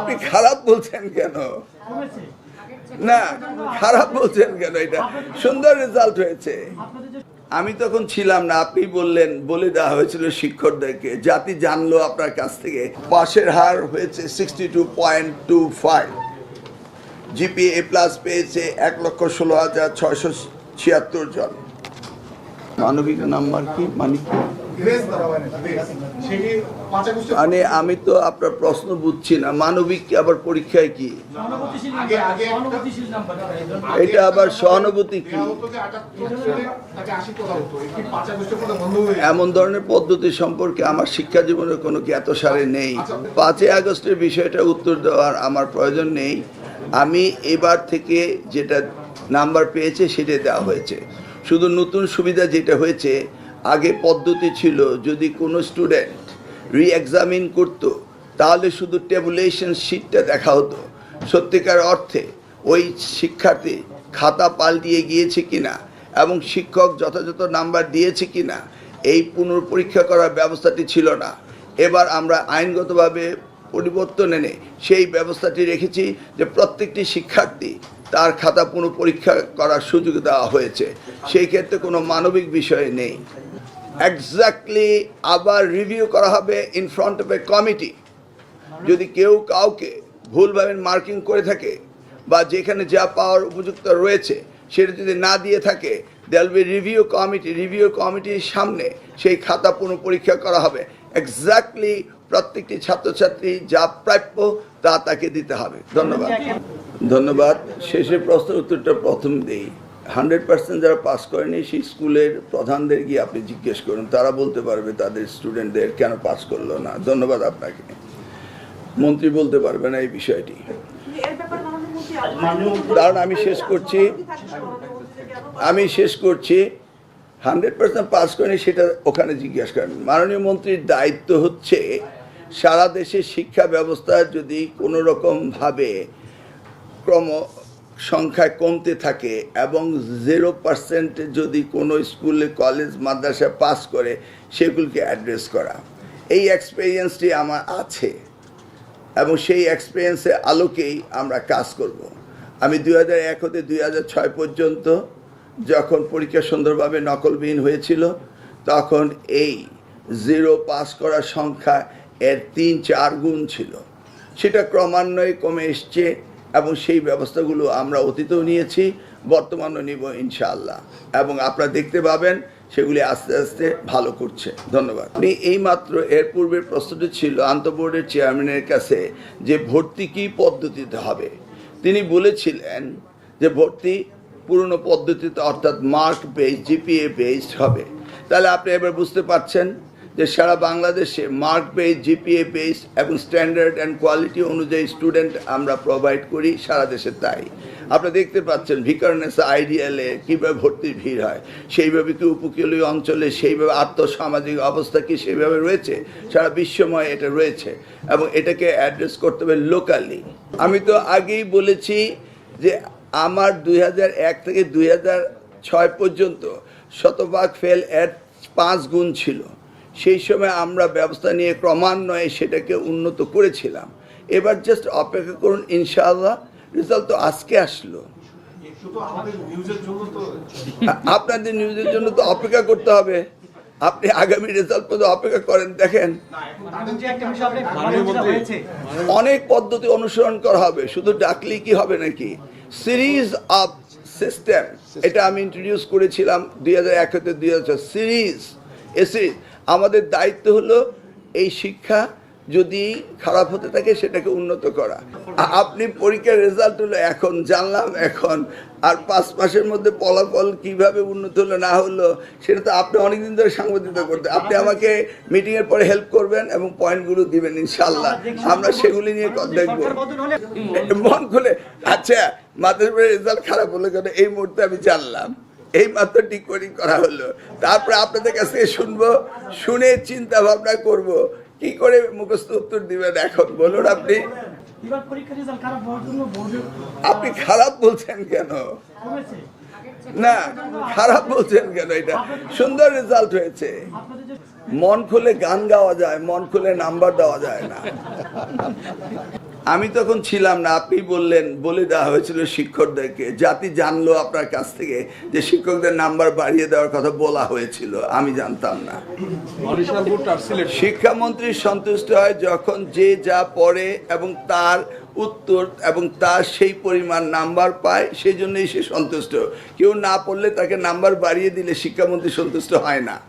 আপনি খারাপ বলছেন কেন? না, খারাপ বলছেন কেন? এটা সুন্দর রেজাল্ট হয়েছে। আমি তখন ছিলাম না, আপনি বললেন, বলে দেওয়া হয়েছিল শিক্ষকদেরকে, জাতি জানলো আপনার কাছ থেকে। পাশের হার হয়েছে 62.25, জিপিএ প্লাস পেয়েছে 1,16,676 জন। মানবিক নাম্বার কি মানে কি? মানে আমি তো আপনার প্রশ্ন বুঝছি না। মানবিক আবার পরীক্ষায় কি? এটা আবার সহানুভূতি কি? এমন ধরনের পদ্ধতি সম্পর্কে আমার শিক্ষা জীবনের কোনো জ্ঞাতসারে নেই। 5ই আগস্টের বিষয়টা উত্তর দেওয়ার আমার প্রয়োজন নেই। আমি এবার থেকে যেটা নাম্বার পেয়েছে সেটাই দেওয়া হয়েছে। শুধু নতুন সুবিধা যেটা হয়েছে, আগে পদ্ধতি ছিল যদি কোনো স্টুডেন্ট রি-এক্সামিন করতো তাহলে শুধু টেবুলেশন শিটটা দেখা হতো, সত্যিকার অর্থে ওই শিক্ষার্থী খাতা পাল্টিয়ে গিয়েছে কিনা এবং শিক্ষক যথাযথ নাম্বার দিয়েছে কিনা এই পুনর্পরীক্ষা করার ব্যবস্থাটি ছিল না। এবার আমরা আইনগতভাবে পরিবর্তন এনে সেই ব্যবস্থাটি রেখেছি যে প্রত্যেকটি শিক্ষার্থী তার খাতা পুনঃপরীক্ষা করার সুযোগ দেওয়া হয়েছে। সেই ক্ষেত্রে কোনো মানবিক বিষয় নেই। এক্স্যাক্টলি আবার রিভিউ করা হবে in front of A committee. যদি কেউ কাউকে ভুলভাবে মার্কিং করে থাকে বা যেখানে যা পাওয়ার উপযুক্ত রয়েছে সেটা যদি না দিয়ে থাকে, দেয়াল বি রিভিউ কমিটির সামনে সেই খাতা পুনঃপরীক্ষা করা হবে। এক্স্যাক্টলি প্রত্যেকটি ছাত্রছাত্রী যা প্রাপ্য তা তাকে দিতে হবে। ধন্যবাদ। শেষের প্রশ্নের উত্তরটা প্রথম দিই। 100% যারা পাস করেনি সেই স্কুলের প্রধানদের গিয়ে আপনি জিজ্ঞেস করুন, তারা বলতে পারবে তাদের স্টুডেন্টদের কেন পাস করলো না। ধন্যবাদ আপনাকে। মন্ত্রী বলতে পারবে না এই বিষয়টি। কারণ আমি শেষ করছি 100% পাস করেনি সেটা ওখানে জিজ্ঞাসা করেন। মাননীয় মন্ত্রীর দায়িত্ব হচ্ছে সারা দেশের শিক্ষা ব্যবস্থা যদি কোনো রকমভাবে সংখ্যায় কমতে থাকে এবং 0% যদি কোনো স্কুলে কলেজ মাদ্রাসা পাস করে সেগুলিকে অ্যাড্রেস করা। এই এক্সপিরিয়েন্সটি আমার আছে এবং সেই এক্সপিরিয়েন্সের আলোকেই আমরা কাজ করব। আমি 2001 হতে 2006 পর্যন্ত যখন পরীক্ষা সুন্দরভাবে নকলবিহীন হয়েছিল তখন এই 0 পাস করার সংখ্যা এর 3-4 গুণ ছিল। সেটা ক্রমান্বয়ে কমে এসছে এবং সেই ব্যবস্থাগুলো আমরা অতীতেও নিয়েছি, বর্তমানেও নিব ইনশাআল্লাহ, এবং আপনারা দেখতে পাবেন সেগুলি আস্তে আস্তে ভালো করছে। ধন্যবাদ। আপনি এইমাত্র এর পূর্বের প্রশ্নটি ছিল আন্তঃবোর্ডের চেয়ারম্যানের কাছে যে ভর্তি কী পদ্ধতিতে হবে। তিনি বলেছিলেন যে ভর্তি পুরনো পদ্ধতিতে অর্থাৎ মার্ক বেসড জিপিএ বেসড হবে। তাহলে আপনি এবার বুঝতে পারছেন যে সারা বাংলাদেশে মার্ক বেসড জিপিএ বেসড এবং স্ট্যান্ডার্ড অ্যান্ড কোয়ালিটি অনুযায়ী স্টুডেন্ট আমরা প্রোভাইড করি সারা দেশে। তাই আপনারা দেখতে পাচ্ছেন ভিকারুননিসা আইডিয়ালে কীভাবে ভর্তির ভিড় হয়, সেইভাবে কি উপকূলীয় অঞ্চলে সেইভাবে আর্থসামাজিক অবস্থা কি সেইভাবে রয়েছে, সারা বিশ্বময় এটা রয়েছে এবং এটাকে অ্যাড্রেস করতে হবে লোকালি। আমি তো আগেই বলেছি যে আমার 2001 থেকে 2006 পর্যন্ত শতভাগ ফেল এর 5 গুণ ছিল। সেই সময় আমরা ব্যবস্থা নিয়ে ক্রমান্বয়ে সেটাকে উন্নত করেছিলাম। এবার জাস্ট অপেক্ষা করুন, ইনশাআল্লাহ। রেজাল্ট তো আজকে আসলো। আপনাদের নিউজের জন্য তো অপেক্ষা করতে হবে। আপনি আগামী রেজাল্ট পর্যন্ত অপেক্ষা করেন। দেখেন অনেক পদ্ধতি অনুসরণ করা হবে, শুধু ডাকলেই কি হবে নাকি? সিরিজ অফ সিস্টেম, এটা আমি ইন্ট্রোডিউস করেছিলাম 2001 থেকে 2006। সিরিজ আমাদের দায়িত্ব হলো এই শিক্ষা যদি খারাপ হতে থাকে সেটাকে উন্নত করা। আপনি পরীক্ষার রেজাল্ট হলো এখন জানলাম, এখন আর 5 মাসের মধ্যে ফলাফল কিভাবে উন্নত হলো না হলো সেটা তো আপনি অনেকদিন ধরে সাংবাদিকতা করতে। আপনি আমাকে মিটিংয়ের পরে হেল্প করবেন এবং পয়েন্টগুলো দিবেন, ইনশাল্লাহ আমরা সেগুলি নিয়ে দেখবো মন খুলে। আচ্ছা, মাদ্রাসার রেজাল্ট খারাপ হলো কেন এই মুহূর্তে আমি জানলাম, এই মাত্র ডিকোডিং করা হলো। তারপরে আপনাদের কাছ থেকে শুনবো, শুনে চিন্তা ভাবনা করব কি করে মুখস্থ উত্তর দিবেন। এখন বলুন আপনি খারাপ বলছেন কেন? না, খারাপ বলছেন কেন? এটা সুন্দর রেজাল্ট হয়েছে। মন খুলে গান গাওয়া যায়, মন খুলে নাম্বার দেওয়া যায় না। আমি তখন ছিলাম না, আপনি বললেন, বলে দেওয়া হয়েছিল শিক্ষকদেরকে, জাতি জানলো আপনার কাছ থেকে যে শিক্ষকদের নাম্বার বাড়িয়ে দেওয়ার কথা বলা হয়েছিল, আমি জানতাম না। শিক্ষামন্ত্রী সন্তুষ্ট হয় যখন যে যা পড়ে এবং তার উত্তর এবং তার সেই পরিমাণ নাম্বার পায়, সেই জন্যই সে সন্তুষ্ট। কেউ না পড়লে তাকে নাম্বার বাড়িয়ে দিলে শিক্ষামন্ত্রী সন্তুষ্ট হয় না।